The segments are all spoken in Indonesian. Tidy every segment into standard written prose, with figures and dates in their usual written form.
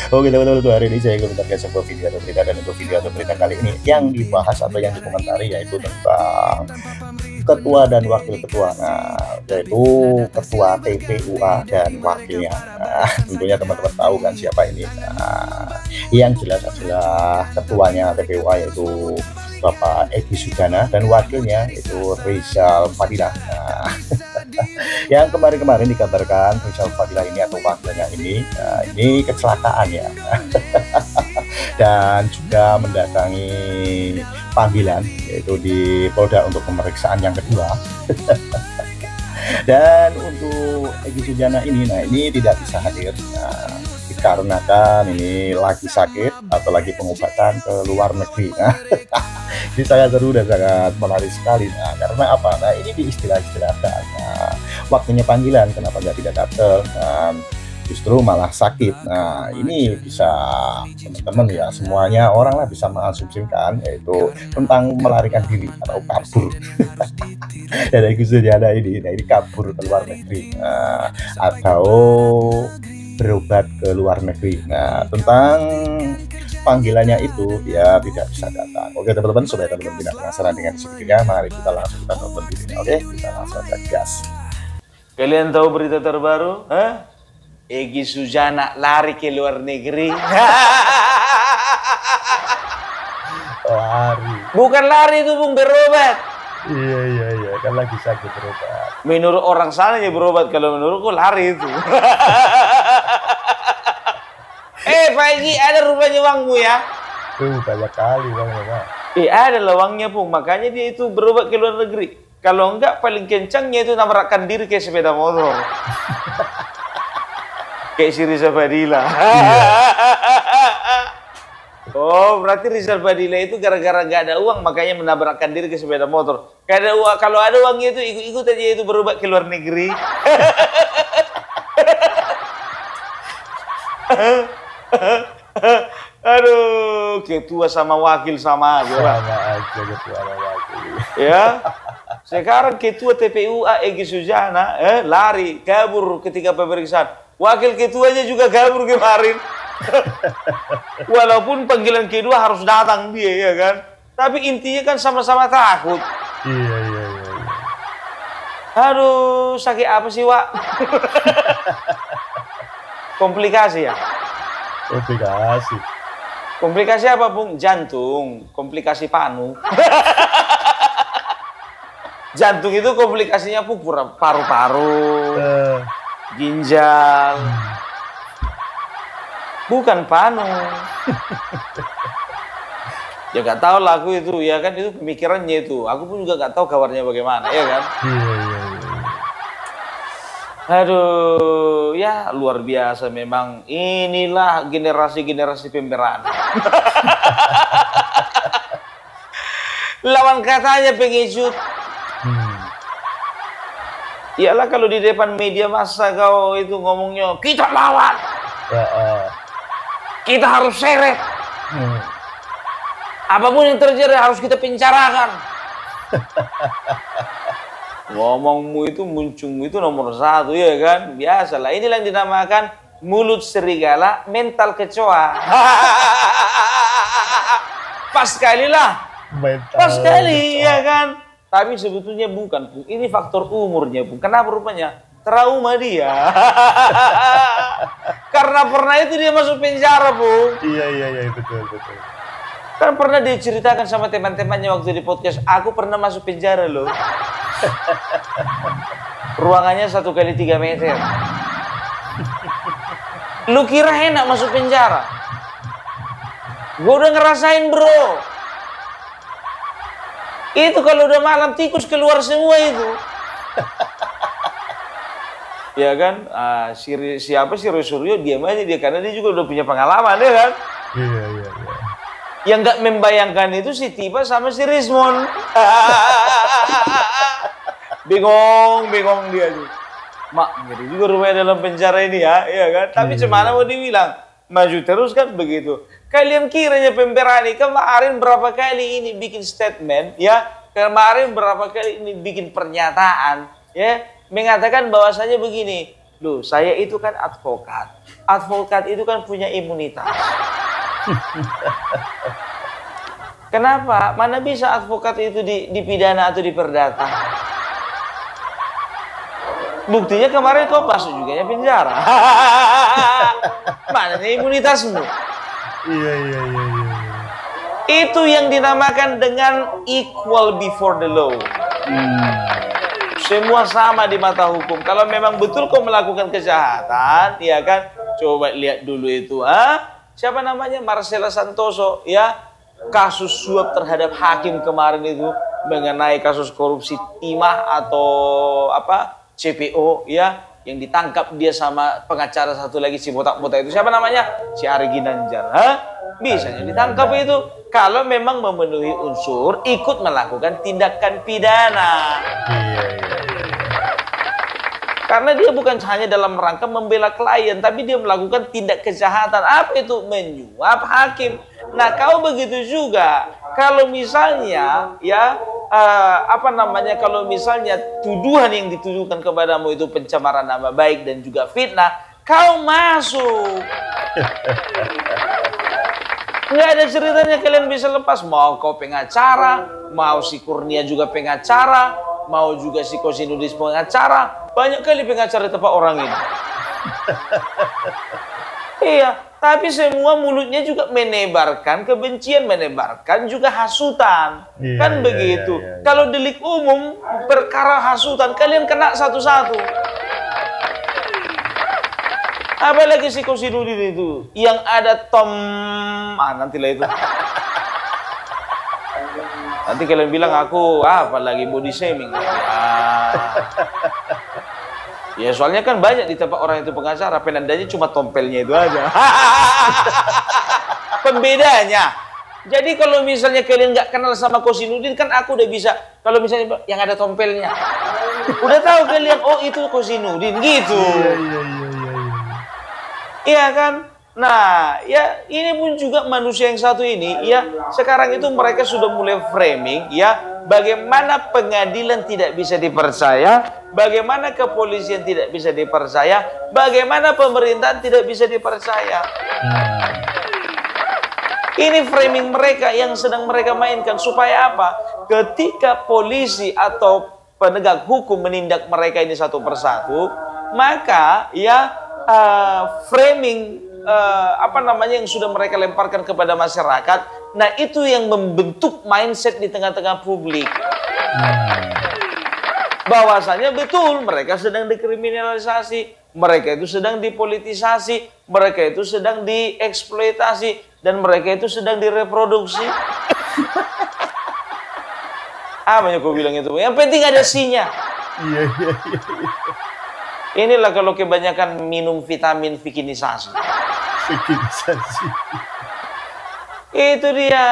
Oke teman-teman, untuk hari ini saya akan memberikan sebuah video atau berita, dan untuk video atau berita kali ini yang dibahas atau yang dikomentari yaitu tentang ketua dan wakil ketua. Nah, yaitu ketua TPUA dan wakilnya. Nah, tentunya teman-teman tahu kan siapa ini. Nah, yang jelas adalah ketuanya TPUA yaitu Bapak Egy Sujana dan wakilnya itu Rizal Fadilah. Nah, yang kemarin-kemarin dikabarkan Rizal Fadilah ini atau wakilnya ini, ini kecelakaan ya. Dan juga mendatangi panggilan yaitu di Polda untuk pemeriksaan yang kedua. Dan untuk Egy Sujana ini, nah ini tidak bisa hadir dikarenakan ini lagi sakit atau lagi pengobatan ke luar negeri. Nah, ini sangat seru dan sangat menarik sekali. Nah, karena apa? Nah, ini di istilah-istilahkan waktunya panggilan, kenapa tidak datang? Justru malah sakit. Nah, ini bisa teman-teman ya, semuanya orang lah bisa mengasumsikan yaitu tentang melarikan diri atau kabur. Dan Egy Sujana ini, nah ini kabur ke luar negeri atau berobat ke luar negeri. Nah, tentang panggilannya itu ya tidak bisa datang. Oke teman-teman, supaya teman-teman tidak penasaran dengan videonya, mari kita langsung nonton videonya. Oke, kita langsung aja gas. Kalian tahu berita terbaru? Egy Sujana lari ke luar negeri. Lari. Bukan lari itu, Bung, berobat. Iya, kan lagi sakit berobat. Menurut orang sana ya berobat, kalau menurutku lari itu. Pak Egy, ada rupanya uangmu ya? Banyak kali uangnya, Pak. Ada lah uangnya, Bung. Makanya dia itu berobat ke luar negeri. Kalau enggak, paling kencangnya itu nabrakkan diri ke sepeda motor. Kayak si Rizal Fadilah. Oh, berarti Rizal Fadilah itu gara-gara nggak ada uang makanya menabrakkan diri ke sepeda motor. Kalau ada uangnya itu ikut-ikut aja itu berobat ke luar negeri. Aduh, ketua sama wakil sama aja. Sama aja ketua sama wakil. Ya. Sekarang ketua TPUA Egy Sujana lari kabur ketika pemeriksaan. Wakil ketuanya juga kabur kemarin. Walaupun panggilan kedua harus datang dia, ya kan? Tapi intinya kan sama-sama takut. Iya. Aduh, sakit apa sih, Wak? Komplikasi ya? Komplikasi apa, Bung? Jantung, komplikasi panu. Jantung itu komplikasinya paru-paru, ginjal, bukan panu. Ya gak tahu lah aku itu, ya kan, itu pemikirannya itu. Aku pun juga gak tahu kabarnya bagaimana, ya kan? Iya. Aduh, ya luar biasa memang. Inilah generasi-generasi pemberani. Lawan katanya pengecut. Iyalah kalau di depan media massa kau itu ngomongnya, kita lawan. Kita harus seret. Apapun yang terjadi harus kita pencarakan. Ngomongmu itu, muncungmu itu nomor satu, ya kan? Biasalah, inilah yang dinamakan mulut serigala, mental kecoa. Pas sekali lah. Pas sekali, ya kan? Tapi sebetulnya bukan, Bung. Ini faktor umurnya, Bung. Kenapa rupanya? Trauma dia. Karena pernah itu dia masuk penjara, Bung. Iya, betul. Kan pernah diceritakan sama teman-temannya waktu di podcast, aku pernah masuk penjara loh. Ruangannya 1 kali 3 meter. Lu kira enak masuk penjara? Gue udah ngerasain, bro. Itu kalau udah malam tikus keluar semua itu. Ya kan? Siapa sih Suryo, diam aja dia, karena dia juga udah punya pengalaman, ya kan? Iya. Yang nggak membayangkan itu si Tiba sama si Rismon. Bingung dia tuh. Mak, jadi juga rumahnya dalam penjara ini ya, iya kan? Tapi cemana mau dibilang? Maju terus kan begitu. Kalian kiranya pemberani, kemarin berapa kali ini bikin statement, ya? Kemarin berapa kali ini bikin pernyataan, ya? Mengatakan bahwasanya begini, Loh, saya itu kan advokat. Advokat itu kan punya imunitas. Kenapa? Mana bisa advokat itu dipidana atau diperdata? Buktinya kemarin kau masuk juga ya penjara. Mana nih imunitasmu? Iya. Itu yang dinamakan dengan equal before the law. Semua sama di mata hukum. Kalau memang betul kau melakukan kejahatan, ya kan? Coba lihat dulu itu, siapa namanya? Marcella Santoso, ya. Kasus suap terhadap hakim kemarin itu mengenai kasus korupsi timah atau apa? CPO, ya, yang ditangkap dia sama pengacara satu lagi si botak-botak itu, siapa namanya? Si Ari Ginanjar. Bisanya ditangkap itu kalau memang memenuhi unsur ikut melakukan tindakan pidana. Karena dia bukan hanya dalam rangka membela klien, tapi dia melakukan tindak kejahatan. Apa itu? Menyuap hakim. Nah, kau begitu juga. Kalau misalnya, ya, kalau misalnya tuduhan yang dituduhkan kepadamu itu pencemaran nama baik dan juga fitnah, kau masuk. Nggak ada ceritanya kalian bisa lepas. Mau kau pengacara, mau si Kurnia juga pengacara, mau juga si Kosinudis pengacara. Banyak kali pengacara tempat orang ini. Iya, tapi semua mulutnya juga menebarkan kebencian, menebarkan juga hasutan. Kan begitu. Kalau delik umum, perkara hasutan, kalian kena satu-satu. Apalagi si Kosinudin itu, yang ada nantilah itu. Nanti kalian bilang aku, apalagi body shaming. Ya soalnya kan banyak di tempat orang itu pengacara, penandanya cuma tompelnya itu aja. Pembedanya. Jadi kalau misalnya kalian nggak kenal sama Kosinudin, kan aku udah bisa. Kalau misalnya yang ada tompelnya, udah tahu kalian, oh itu Kosinudin gitu. Iya kan? Nah, ya ini pun juga manusia yang satu ini, ya sekarang itu mereka sudah mulai framing, ya bagaimana pengadilan tidak bisa dipercaya, bagaimana kepolisian tidak bisa dipercaya, bagaimana pemerintahan tidak bisa dipercaya. Ini framing mereka yang sedang mereka mainkan supaya apa? Ketika polisi atau penegak hukum menindak mereka ini satu persatu, maka ya framing yang sudah mereka lemparkan kepada masyarakat, nah itu yang membentuk mindset di tengah-tengah publik. Bahwasanya betul mereka sedang dikriminalisasi, mereka itu sedang dipolitisasi, mereka itu sedang dieksploitasi, dan mereka itu sedang direproduksi. Apa yang kau bilang itu? Yang penting ada sinya. Iya. Inilah kalau kebanyakan minum vitamin vikinisasi. Itu dia.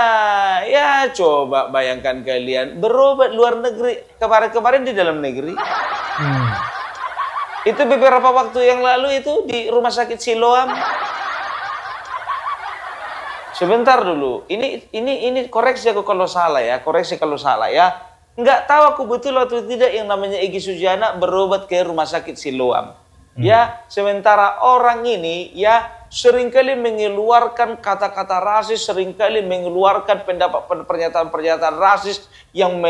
Ya coba bayangkan kalian berobat luar negeri, kemarin-kemarin di dalam negeri. Itu beberapa waktu yang lalu itu di rumah sakit Siloam. Sebentar dulu. Ini koreksi aku kalau salah ya, koreksi kalau salah ya. Nggak tahu aku betul atau tidak yang namanya Egy Sujana berobat ke rumah sakit Siloam. Ya, sementara orang ini ya seringkali mengeluarkan kata-kata rasis, seringkali mengeluarkan pernyataan-pernyataan rasis yang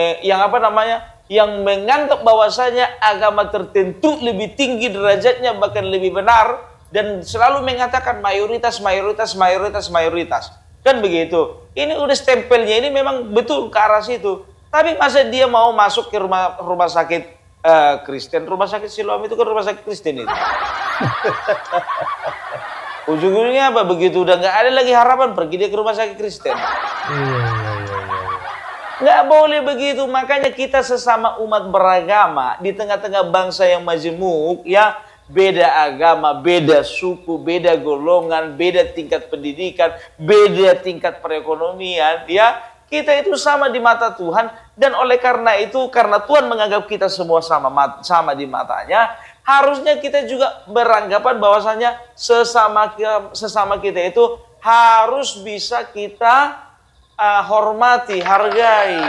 menganggap bahwasanya agama tertentu lebih tinggi derajatnya, bahkan lebih benar, dan selalu mengatakan mayoritas. Kan begitu. Ini udah stempelnya, ini memang betul ke arah situ. Tapi masa dia mau masuk ke rumah sakit Kristen? Rumah sakit Siloam itu kan rumah sakit Kristen itu. Ujung-ujungnya apa? Begitu udah nggak ada lagi harapan, pergi dia ke rumah sakit Kristen. Nggak boleh begitu. Makanya kita sesama umat beragama di tengah-tengah bangsa yang majemuk, ya beda agama, beda suku, beda golongan, beda tingkat pendidikan, beda tingkat perekonomian, ya kita itu sama di mata Tuhan. Dan oleh karena itu, karena Tuhan menganggap kita semua sama di matanya, harusnya kita juga beranggapan bahwasanya sesama kita itu harus bisa kita hormati, hargai.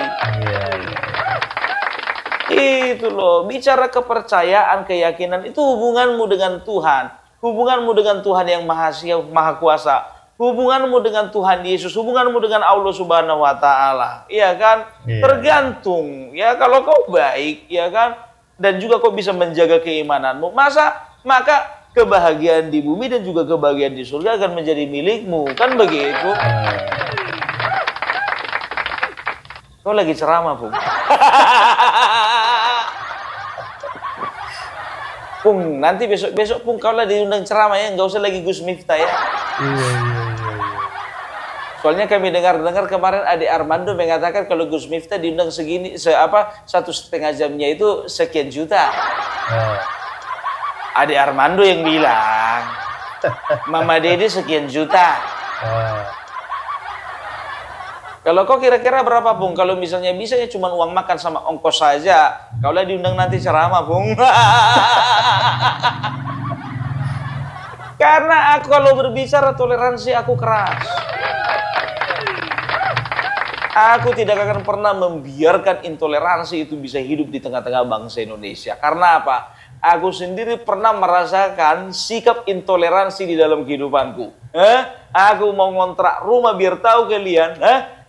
Itu loh, bicara kepercayaan, keyakinan, itu hubunganmu dengan Tuhan. Hubunganmu dengan Tuhan yang Maha Kuasa. Hubunganmu dengan Tuhan Yesus, hubunganmu dengan Allah Subhanahu wa taala. Iya kan? Iya. Tergantung ya, kalau kau baik, ya kan? Dan juga kau bisa menjaga keimananmu, maka kebahagiaan di bumi dan juga kebahagiaan di surga akan menjadi milikmu. Kan begitu? Kau lagi ceramah, Pung. Pung, nanti besok-besok Pung kau lah diundang ceramah ya, nggak usah lagi Gus Miftah ya. Iya. Soalnya kami dengar kemarin Ade Armando mengatakan kalau Gus Miftah diundang segini, 1,5 jamnya itu sekian juta. Ade Armando yang bilang, Mama Dede sekian juta. Kalau kau kira-kira berapa, Bung? Kalau misalnya bisa ya cuma uang makan sama ongkos saja. Kau lah diundang nanti ceramah, Bung. Karena aku kalau berbicara toleransi aku keras. Aku tidak akan pernah membiarkan intoleransi itu bisa hidup di tengah-tengah bangsa Indonesia. Karena apa? Aku sendiri pernah merasakan sikap intoleransi di dalam kehidupanku. Aku mau ngontrak rumah biar tahu kalian.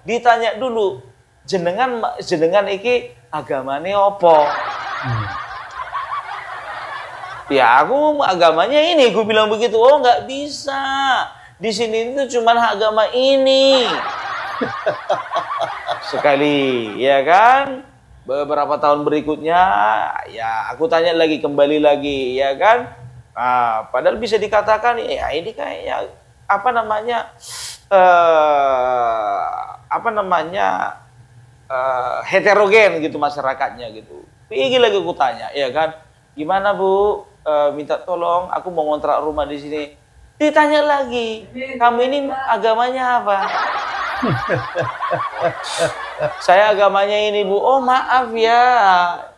Ditanya dulu, jenengan iki agamane opo? Ya aku agamanya ini, gue bilang begitu. Oh nggak bisa, di sini itu cuma agama ini. Sekali, ya kan? Beberapa tahun berikutnya, ya aku tanya lagi, kembali lagi, ya kan? Padahal bisa dikatakan, ya ini kayak apa namanya? Heterogen gitu masyarakatnya gitu. Pergi lagi aku tanya, ya kan? Gimana Bu? Minta tolong, aku mau ngontrak rumah di sini. Ditanya lagi, kamu ini agamanya apa? Saya agamanya ini Bu. Oh maaf ya,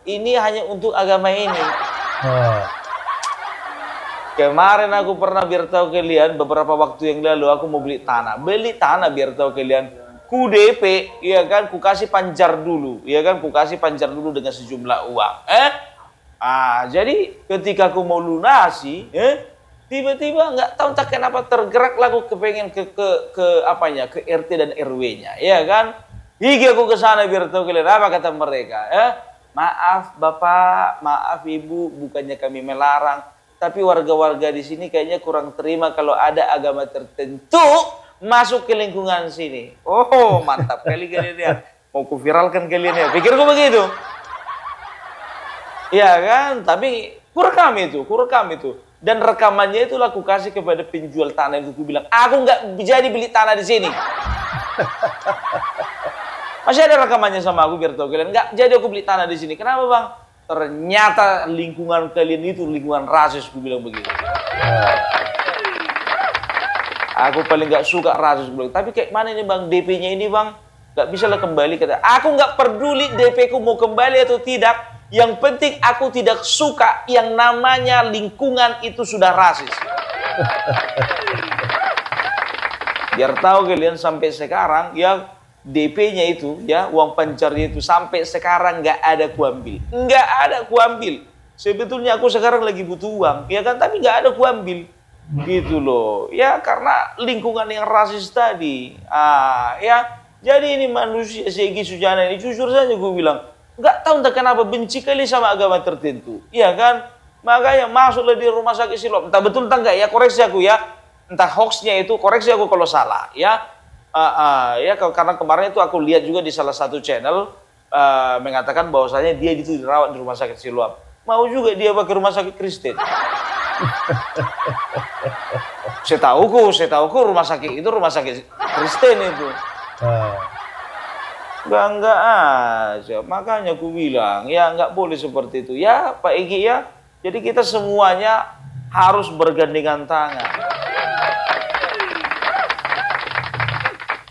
ini hanya untuk agama ini. Kemarin aku pernah, biar tahu kalian, beberapa waktu yang lalu aku mau beli tanah biar tahu kalian. Ku DP, ya kan, ku kasih panjar dulu, ya kan, ku kasih panjar dulu dengan sejumlah uang. Jadi ketika aku mau lunasi, tiba-tiba nggak tahu entah kenapa tergerak lagu kepengen ke RT dan RW-nya, ya kan? Hingga aku ke sana biar tahu kalian apa kata mereka. Maaf Bapak, maaf Ibu, bukannya kami melarang, tapi warga-warga di sini kayaknya kurang terima kalau ada agama tertentu masuk ke lingkungan sini. Oh, mantap kali kalian ya. Mau ku viralkan kalian ya. Pikirku begitu. Ya kan? Tapi kurekam itu. Dan rekamannya itu aku kasih kepada penjual tanah itu. Aku bilang, aku nggak jadi beli tanah di sini. Masih ada rekamannya sama aku biar tahu kalian. Nggak jadi aku beli tanah di sini. Kenapa Bang? Ternyata lingkungan kalian itu lingkungan rasis, aku bilang begitu. Aku paling nggak suka rasis, tapi kayak mana ini Bang, DP-nya ini Bang, nggak bisa lah kembali. Kata, aku nggak peduli DP-ku mau kembali atau tidak. Yang penting aku tidak suka yang namanya lingkungan itu sudah rasis. Biar tahu kalian sampai sekarang ya DP-nya itu ya, uang pancarnya itu sampai sekarang nggak ada kuambil. Sebetulnya aku sekarang lagi butuh uang, ya kan, tapi nggak ada kuambil. Gitu loh, ya karena lingkungan yang rasis tadi. Ya, jadi ini manusia Egy Sujana ini jujur saja gue bilang, nggak tahu entah kenapa benci kali sama agama tertentu, ya kan? Makanya masuklah di rumah sakit Siloam. Entah betul entah enggak ya, koreksi aku ya. Entah hoaxnya itu, koreksi aku kalau salah ya. Ya karena kemarin itu aku lihat juga di salah satu channel mengatakan bahwasanya dia itu dirawat di rumah sakit Siloam. Mau juga dia pakai rumah sakit Kristen. Saya tahu rumah sakit itu rumah sakit Kristen itu. Enggak aja. Makanya aku bilang, ya nggak boleh seperti itu. Ya Pak Egy ya. Jadi kita semuanya harus bergandengan tangan.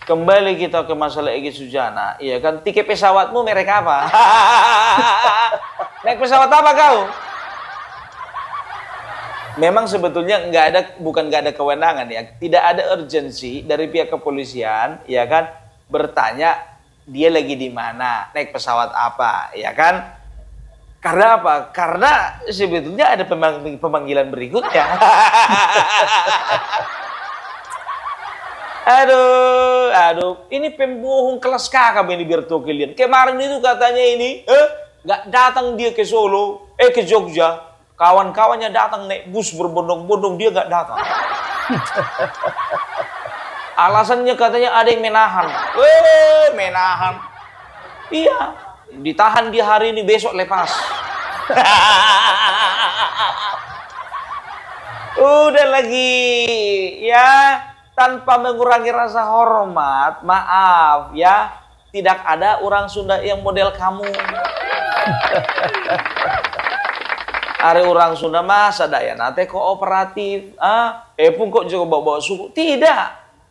Kembali kita ke masalah Egy Sujana. Iya kan, tiket pesawatmu merek apa? Naik pesawat apa kau? Memang sebetulnya bukan nggak ada kewenangan ya, tidak ada urgensi dari pihak kepolisian, ya kan, bertanya dia lagi di mana, naik pesawat apa, ya kan? Karena apa? Karena sebetulnya ada pemanggilan berikutnya. Aduh, ini pembohong kelas kakak ini biar tahu kalian. Kemarin itu katanya ini, nggak datang dia ke Solo, ke Jogja. Kawan-kawannya datang naik bus berbondong-bondong, dia nggak datang. Alasannya katanya ada yang menahan. Menahan. Iya, ditahan dia hari ini, besok lepas. Udah lagi, ya. Tanpa mengurangi rasa hormat, maaf ya, tidak ada orang Sunda yang model kamu. Ada orang Sunda masa daya nate kooperatif, pun kok juga bawa-bawa suku. Tidak,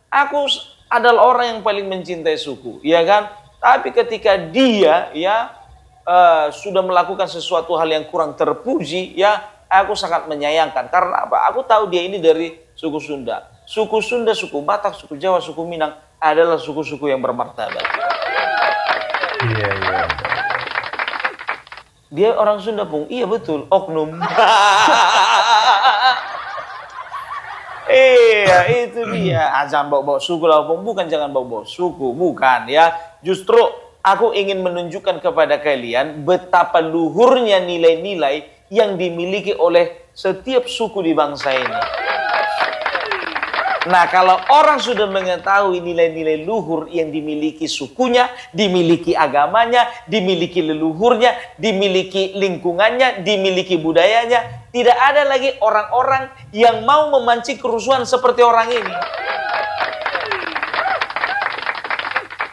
aku adalah orang yang paling mencintai suku, ya kan? Tapi ketika dia ya sudah melakukan sesuatu hal yang kurang terpuji, ya aku sangat menyayangkan. Karena apa? Aku tahu dia ini dari suku Sunda. Suku Sunda, suku Batak, suku Jawa, suku Minang adalah suku-suku yang bermartabat. Iya. Dia orang Sunda, Pung. Iya betul, oknum. Iya, itu dia. Jangan bawa-bawa suku lah, Pung. Bukan jangan bawa-bawa suku, bukan ya. Justru aku ingin menunjukkan kepada kalian betapa luhurnya nilai-nilai yang dimiliki oleh setiap suku di bangsa ini. Nah, kalau orang sudah mengetahui nilai-nilai luhur yang dimiliki sukunya, dimiliki agamanya, dimiliki leluhurnya, dimiliki lingkungannya, dimiliki budayanya, tidak ada lagi orang-orang yang mau memancing kerusuhan seperti orang ini.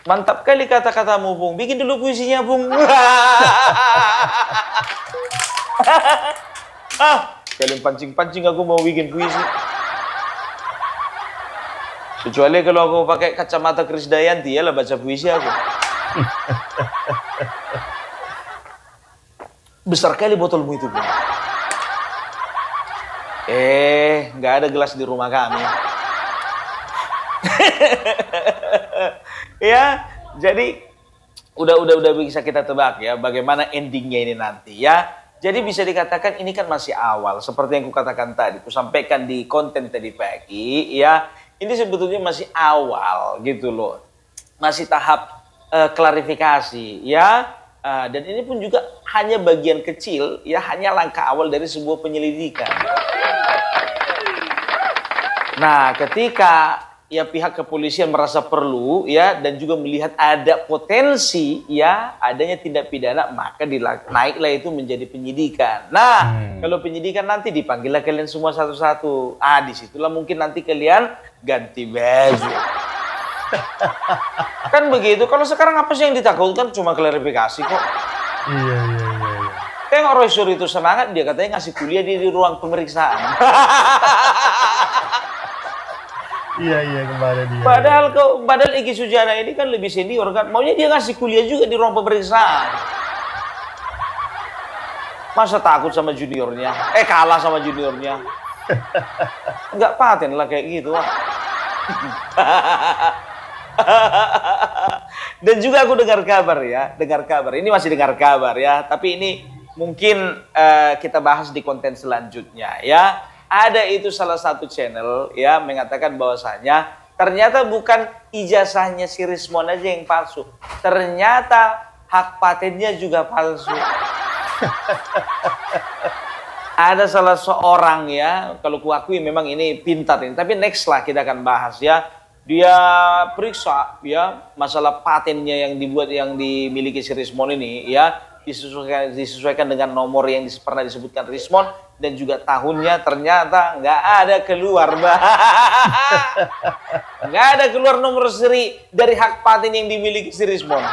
Mantap kali kata-katamu, Bung. Bikin dulu puisinya, Bung. Kalian pancing-pancing aku mau bikin puisi. Kecuali kalau aku pakai kacamata Krisdayanti, ya lah baca puisi aku. Besar kali botolmu itu, Bung. Nggak ada gelas di rumah kami. Ya, jadi udah bisa kita tebak ya bagaimana endingnya ini nanti ya. Jadi bisa dikatakan ini kan masih awal, seperti yang kukatakan tadi, kusampaikan di konten tadi pagi ya. Ini sebetulnya masih awal gitu loh, masih tahap klarifikasi ya, dan ini pun juga hanya bagian kecil ya, hanya langkah awal dari sebuah penyelidikan. Nah, ketika ya pihak kepolisian merasa perlu ya dan juga melihat ada potensi ya adanya tindak pidana, maka naiklah itu menjadi penyidikan. Nah, kalau penyidikan nanti dipanggillah kalian semua satu-satu. Disitulah mungkin nanti kalian ganti baju. Kan begitu. Kalau sekarang apa sih yang ditakutkan? Cuma klarifikasi kok. Iya. Tengok Roy Sur itu semangat, dia katanya ngasih kuliah di ruang pemeriksaan. Iya kemarin dia. Padahal Egy Sujana ini kan lebih senior kan, maunya dia ngasih kuliah juga di ruang pemeriksaan. Masa takut sama juniornya? Kalah sama juniornya. Enggak paten lah kayak gitu. Dan juga aku dengar kabar. Ini masih dengar kabar ya, tapi ini mungkin kita bahas di konten selanjutnya ya. Ada itu salah satu channel ya mengatakan bahwasanya ternyata bukan ijazahnya si Rismon aja yang palsu, ternyata hak patennya juga palsu. Ada salah seorang ya, kalau kuakui memang ini pintar ini, tapi next lah kita akan bahas ya. Dia periksa ya masalah patennya yang dimiliki si Rismon ini ya, disesuaikan dengan nomor yang pernah disebutkan Rismon dan juga tahunnya, ternyata nggak ada keluar, nggak ada keluar nomor seri dari hak paten yang dimiliki si Rismon.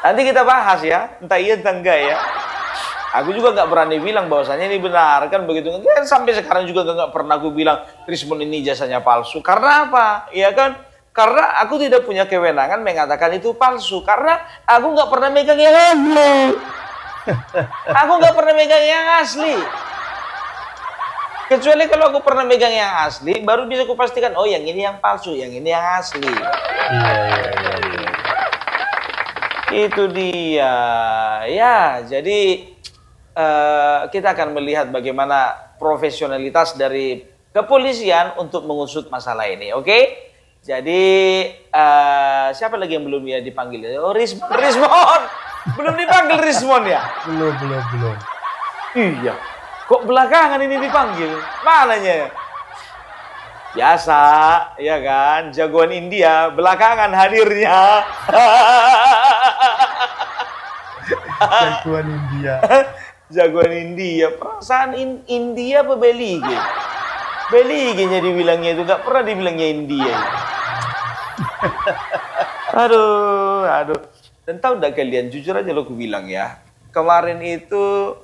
Nanti kita bahas ya, entah iya entah enggak ya. Aku juga nggak berani bilang bahwasanya ini benar kan begitu. Kan sampai sekarang juga nggak pernah aku bilang Rismon ini jasanya palsu. Karena apa? Ya kan? Karena aku tidak punya kewenangan mengatakan itu palsu. Karena aku nggak pernah megang yang asli. Aku nggak pernah megang yang asli. Kecuali kalau aku pernah megang yang asli, baru bisa aku pastikan, oh yang ini yang palsu, yang ini yang asli. Iya. Itu dia. Ya, jadi kita akan melihat bagaimana profesionalitas dari kepolisian untuk mengusut masalah ini, oke? Jadi siapa lagi yang belum ya dipanggil? Oh, Rismon. Belum dipanggil Rismon ya? Belum. Iya. Kok belakangan ini dipanggil? Mananya? Biasa, ya kan? Jagoan India belakangan hadirnya. Jagoan India. Jagoan India. Perasaan India apa Belige? Belige-nya dibilangnya itu, gak pernah dibilangnya India. Aduh. Dan tahu gak kalian, jujur aja lo aku bilang ya. Kemarin itu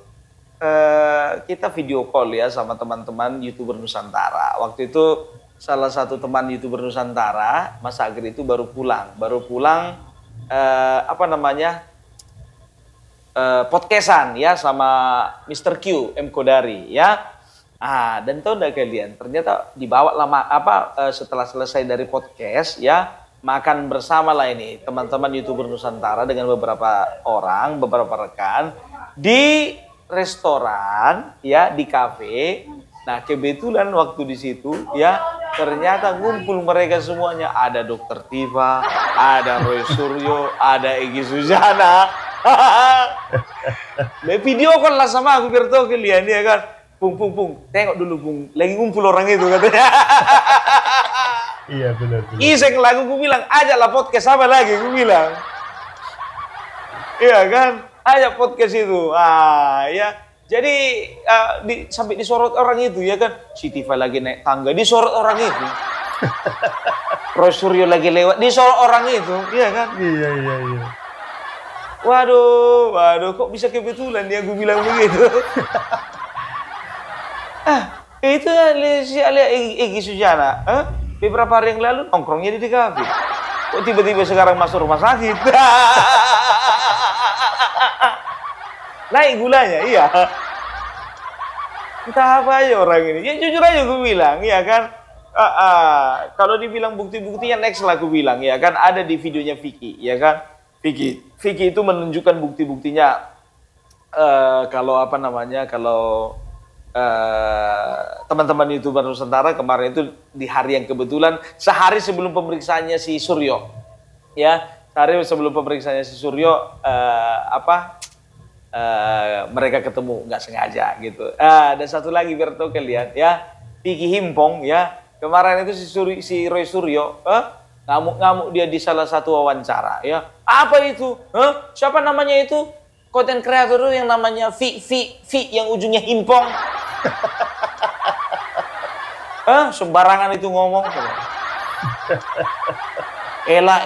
kita video call ya sama teman-teman YouTuber Nusantara. Waktu itu salah satu teman YouTuber Nusantara, Mas Agri itu baru pulang. Podcastan ya sama Mr. Q, M Kodari ya. Dan tahu enggak kalian, ternyata dibawa lama setelah selesai dari podcast ya, makan bersama lah ini teman-teman YouTuber Nusantara dengan beberapa orang, beberapa rekan di restoran ya, di kafe. Nah, kebetulan waktu di situ ya, ternyata ngumpul mereka semuanya. Ada Dokter Tifa, ada Roy Suryo, ada Egy Sujana. Video call lah sama aku biar tahu kalian ya kan. Pung, tengok dulu Pung, lagi ngumpul orang itu katanya. Iya benar. Iseng lagu gue bilang, ajaklah podcast apa lagi gue bilang. Iya kan, ajak podcast itu. Ya. Jadi sampai disorot orang itu ya kan. Si Tifa lagi naik tangga, disorot orang itu. Roy Suryo lagi lewat, disorot orang itu, iya kan? Iya. Waduh, kok bisa kebetulan ya gue bilang begitu. Itu si Alia Egy Sujana. Beberapa hari yang lalu nongkrongnya di kafe. Kok tiba-tiba sekarang masuk rumah sakit? Naik gulanya, iya. Entah apa aja orang ini. Ya jujur aja gue bilang, ya kan. Kalau dibilang bukti-buktinya next lah gue bilang, ya kan. Ada di videonya Vicky, ya kan. Vicky itu menunjukkan bukti-buktinya. Kalau teman-teman YouTuber Nusantara kemarin itu di hari yang kebetulan sehari sebelum pemeriksaannya si Suryo, ya sehari sebelum pemeriksaannya si Suryo mereka ketemu nggak sengaja gitu. Dan satu lagi biar tahu kalian ya, Vicky Himpong ya kemarin itu si Roy Suryo ngamuk-ngamuk dia di salah satu wawancara ya. Apa itu? Siapa namanya itu? Konten kreator yang namanya Vi yang ujungnya Himpong. Sembarangan itu ngomong. Ela,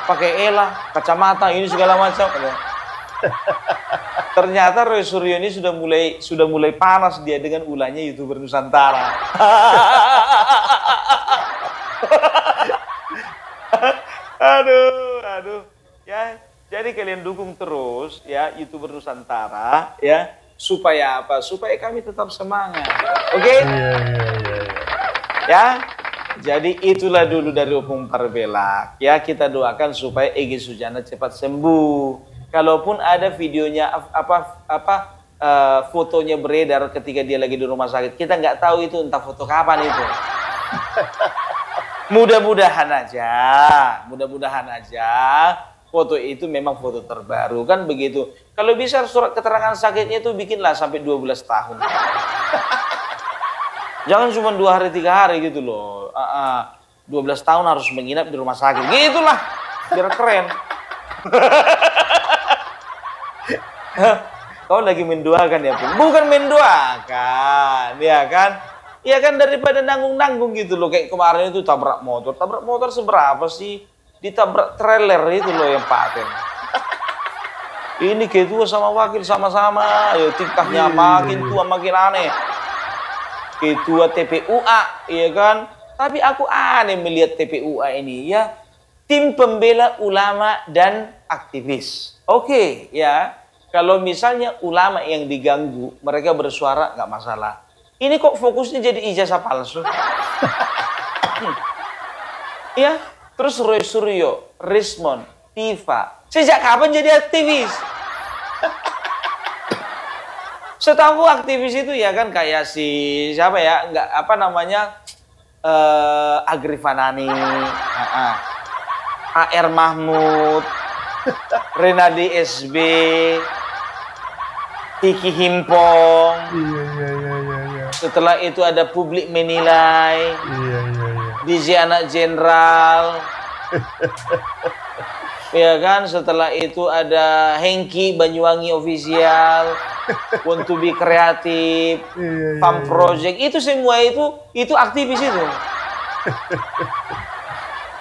pakai kacamata ini segala macam. Ternyata Roy Suryo ini sudah mulai panas dia dengan ulahnya YouTuber Nusantara. Aduh. Ya, jadi kalian dukung terus ya YouTuber Nusantara ya. Supaya apa? Supaya kami tetap semangat. Oke? Iya. Ya. Jadi itulah dulu dari Opung Parbelak. Ya, kita doakan supaya Egy Sujana cepat sembuh. Kalaupun ada videonya fotonya beredar ketika dia lagi di rumah sakit, kita nggak tahu itu entah foto kapan itu. Mudah-mudahan aja foto itu memang foto terbaru kan begitu. Kalau bisa surat keterangan sakitnya itu bikinlah sampai 12 tahun. Jangan cuma 2 hari 3 hari gitu loh. 12 tahun harus menginap di rumah sakit. Gitulah biar keren. Kau lagi mendoakan ya, Pung? Bukan mendoakan, ya kan? Ya kan daripada nanggung-nanggung gitu loh. Kayak kemarin itu tabrak motor seberapa sih? Ditabrak trailer itu loh yang paten. Ini ketua sama wakil sama-sama, ya tingkahnya makin tua makin aneh. Ketua TPUA, ya kan? Tapi aku aneh melihat TPUA ini ya. Tim pembela ulama dan aktivis. Oke, ya. Kalau misalnya ulama yang diganggu, mereka bersuara nggak masalah. Ini kok fokusnya jadi ijazah palsu? Ya, terus Roy Suryo, Rismon, Tifa, Sejak kapan jadi aktivis? Setahu aktivis itu ya kan kayak si siapa ya, nggak apa namanya, Agri Fanani, AR Mahmud, Renadi SB, Tiki Himpong. Iya. Setelah itu ada Publik Menilai. Iya. DJ Anak Jenderal. Ya kan, setelah itu ada Hengki Banyuwangi Official, Want to be Kreatif, Farm Project, itu semua itu aktivis itu.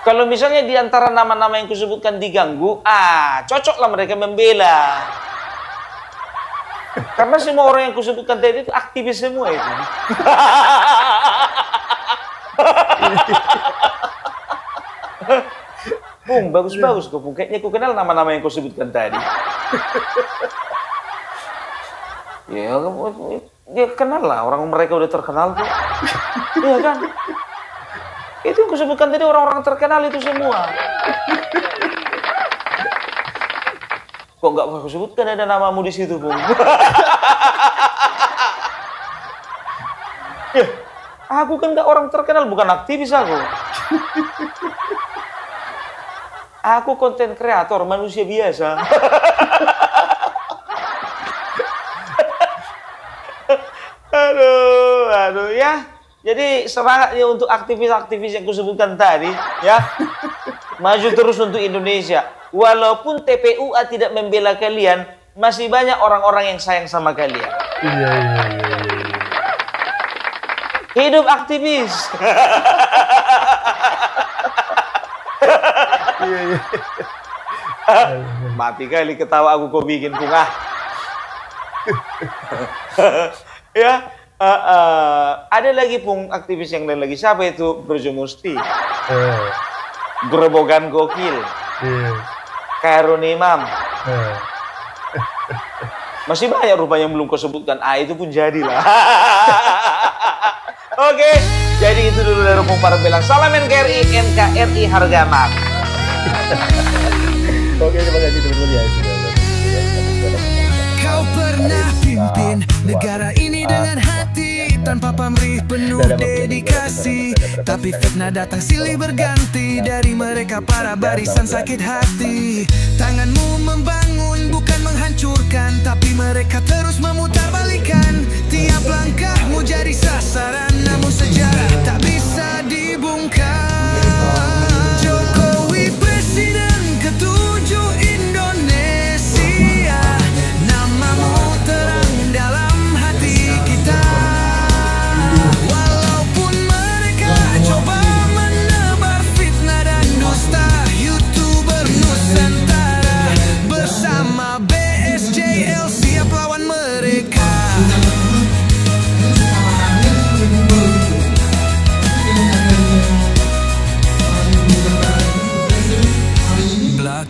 Kalau misalnya di antara nama-nama yang kusebutkan diganggu, cocoklah mereka membela. Karena semua orang yang kusebutkan tadi itu aktivis semua itu. Bung, bagus-bagus kok, Bung. Kayaknya ku kenal nama-nama yang kau sebutkan tadi. Ya kenal lah, orang mereka udah terkenal tuh. Iya kan? Itu yang kau sebutkan tadi orang-orang terkenal itu semua. Kok nggak kau sebutkan ada namamu di situ, Bung? Ya, aku kan nggak orang terkenal, bukan aktivis aku. Aku konten kreator, manusia biasa. Aduh ya. Jadi semangatnya untuk aktivis-aktivis yang kusebutkan tadi, ya. Maju terus untuk Indonesia. Walaupun TPUA tidak membela kalian, masih banyak orang-orang yang sayang sama kalian. Iya. Hidup aktivis. Iya. Mati kali ketawa aku kau bikin Pung. Ya, ada lagi Pung aktivis yang lain lagi. Siapa itu? Brojo Musti, Gerobogan Gokil, Khairul Imam. Masih banyak rupanya yang belum kau sebutkan. Itu pun jadilah. Oke, jadi itu dulu dari Pung Parbelang. Salam NKRI, NKRI harga mati. Oke, terima kasih teman-teman ya. Kau pernah pimpin negara ini dengan hati, tanpa pamrih penuh dedikasi. Tapi fitnah datang silih berganti, dari mereka para barisan sakit hati. Tanganmu membangun bukan menghancurkan, tapi mereka terus memutarbalikan. Tiap langkahmu jadi sasaran, namun sejarah tak bisa dibungkam. Jokowi presiden ketujuh Indonesia, namamu terang dalam hati kita. Walaupun mereka coba menebar fitnah dan dusta, YouTuber Nusantara bersama BSJL siap lawan mereka.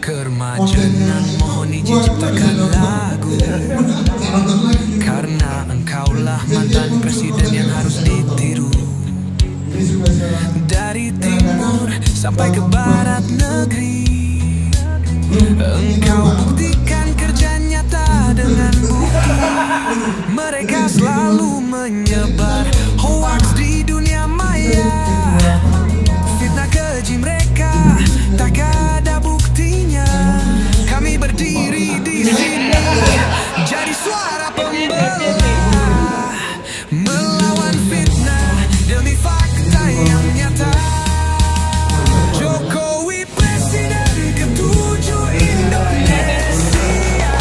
Kermajenan mohon izin ciptakan lagu, karena engkaulah mantan presiden yang harus ditiru. Dari timur sampai ke barat negeri, engkau buktikan kerja nyata dengan bukti. Mereka selalu menyebar hoax di dunia maya, fitnah keji mereka tak ada buktinya. Kami berdiri di sini jadi suara pembela, melawan fitnah demi fakta yang nyata. Jokowi presiden ketujuh Indonesia,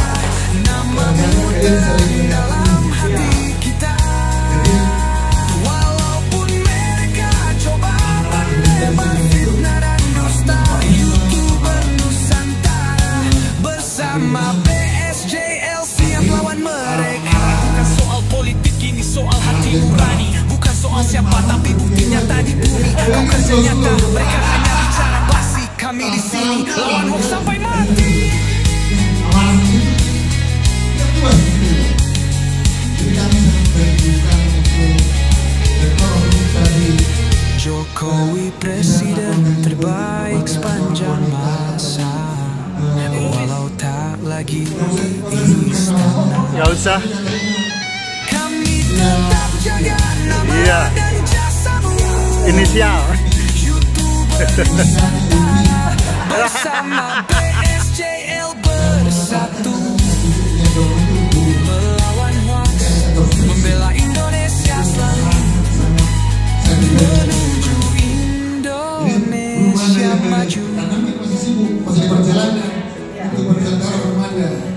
namamu terang dalam hati kita. Walaupun mereka coba menebar fitnah dan dusta, YouTuber Nusantara bersama BSJL siap lawan mereka. Bukan soal politik, ini soal hati nurani. Bukan soal siapa, tapi bukti nyata di bumi. Kau kerja nyata, mereka hanya bicara basi. Kami di sini lawan hoax sampai mati. Jokowi presiden terbaik sepanjang masa. Walau lagi di istana. Gak usah. Kami tetap jaga nama Iya. dan jasamu. Inisial. Bersama BSJL bersatu melawan hoax, membela Indonesia selalu menuju Indonesia maju. Masih berjalan untuk berjalan remaja.